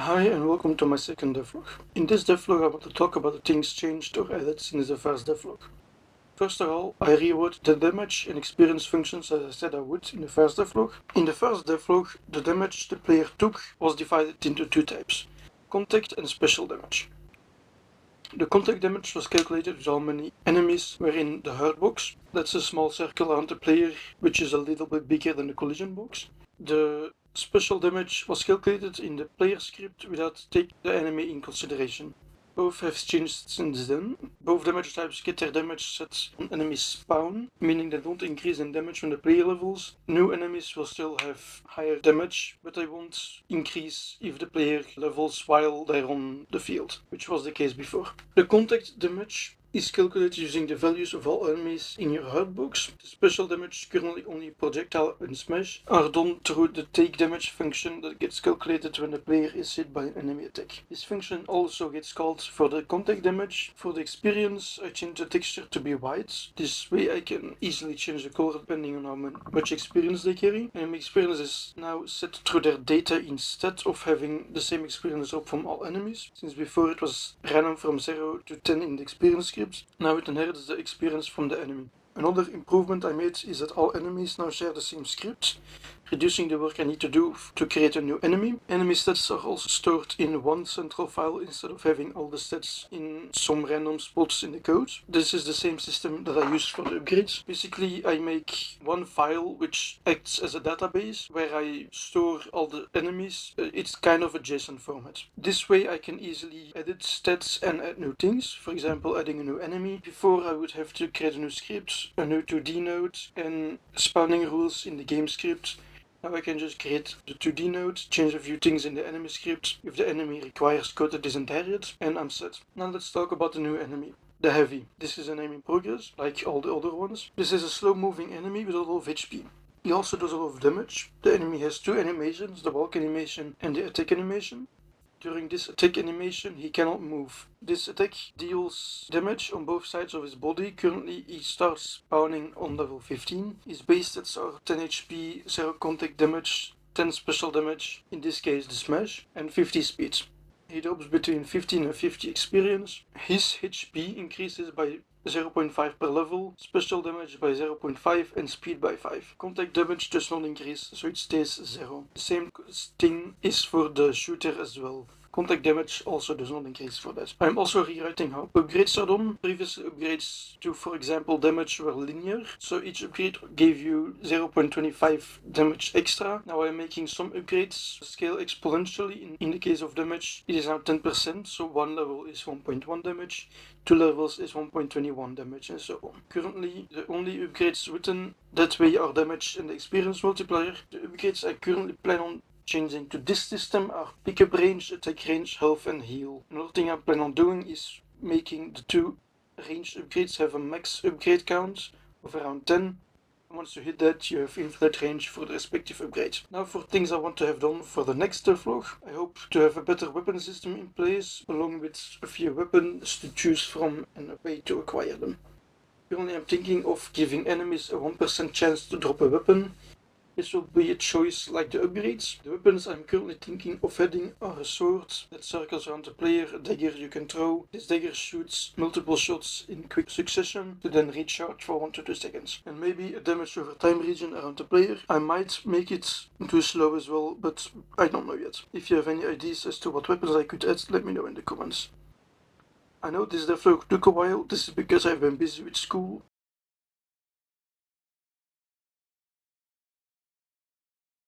Hi and welcome to my second devlog. In this devlog I want to talk about the things changed or added since the first devlog. First of all, I rewrote the damage and experience functions as I said I would in the first devlog. In the first devlog, the damage the player took was divided into two types, contact and special damage. The contact damage was calculated with how many enemies were in the hurt box. That's a small circle around the player, which is a little bit bigger than the collision box. The special damage was calculated in the player script without taking the enemy in consideration. Both have changed since then. Both damage types get their damage set on enemies spawn, meaning they don't increase in damage when the player levels. New enemies will still have higher damage, but they won't increase if the player levels while they're on the field, which was the case before. The contact damage is calculated using the values of all enemies in your hurt box. The special damage, currently only projectile and smash, are done through the take damage function that gets calculated when the player is hit by an enemy attack. This function also gets called for the contact damage. For the experience, I change the texture to be white. This way I can easily change the color depending on how much experience they carry. Enemy experience is now set through their data instead of having the same experience up from all enemies. Since before it was random from 0 to 10 in the experience script, now it inherits the experience from the enemy. Another improvement I made is that all enemies now share the same script, reducing the work I need to do to create a new enemy. Enemy stats are also stored in one central file instead of having all the stats in some random spots in the code. This is the same system that I use for the upgrades. Basically, I make one file which acts as a database where I store all the enemies. It's kind of a JSON format. This way I can easily edit stats and add new things. For example, adding a new enemy. Before I would have to create a new script, a new 2D node, and spawning rules in the game script. Now I can just create the 2D node, change a few things in the enemy script. If the enemy requires code that isn't there yet, and I'm set. Now let's talk about the new enemy. The Heavy. This is an enemy in progress, like all the other ones. This is a slow moving enemy with a lot of HP. He also does a lot of damage. The enemy has two animations, the walk animation and the attack animation. During this attack animation, he cannot move. This attack deals damage on both sides of his body. Currently, he starts spawning on level 15. His base stats are 10 HP, 0 contact damage, 10 special damage, in this case the smash, and 50 speed. He drops between 15 and 50 experience. His HP increases by 0.5 per level, special damage by 0.5 and speed by 5. Contact damage does not increase, so it stays 0. The same thing is for the shooter as well. Contact damage also does not increase for that. I'm also rewriting how upgrades are done. Previous upgrades to, for example, damage were linear, so each upgrade gave you 0.25 damage extra. Now I'm making some upgrades scale exponentially. In the case of damage, it is now 10%, so one level is 1.1 damage, two levels is 1.21 damage, and so on. Currently, the only upgrades written that way are damage and the experience multiplier. The upgrades I currently plan on changing to this system are pickup range, attack range, health and heal. Another thing I plan on doing is making the two range upgrades have a max upgrade count of around 10. Once you hit that, you have infinite range for the respective upgrade. Now for things I want to have done for the next devlog. I hope to have a better weapon system in place, along with a few weapons to choose from and a way to acquire them. Currently I'm thinking of giving enemies a 1% chance to drop a weapon. This will be a choice like the upgrades. The weapons I'm currently thinking of adding are a sword that circles around the player, a dagger you can throw. This dagger shoots multiple shots in quick succession to then recharge for 1 to 2 seconds. And maybe a damage over time region around the player. I might make it too slow as well, but I don't know yet. If you have any ideas as to what weapons I could add, let me know in the comments. I know this devlog took a while. This is because I've been busy with school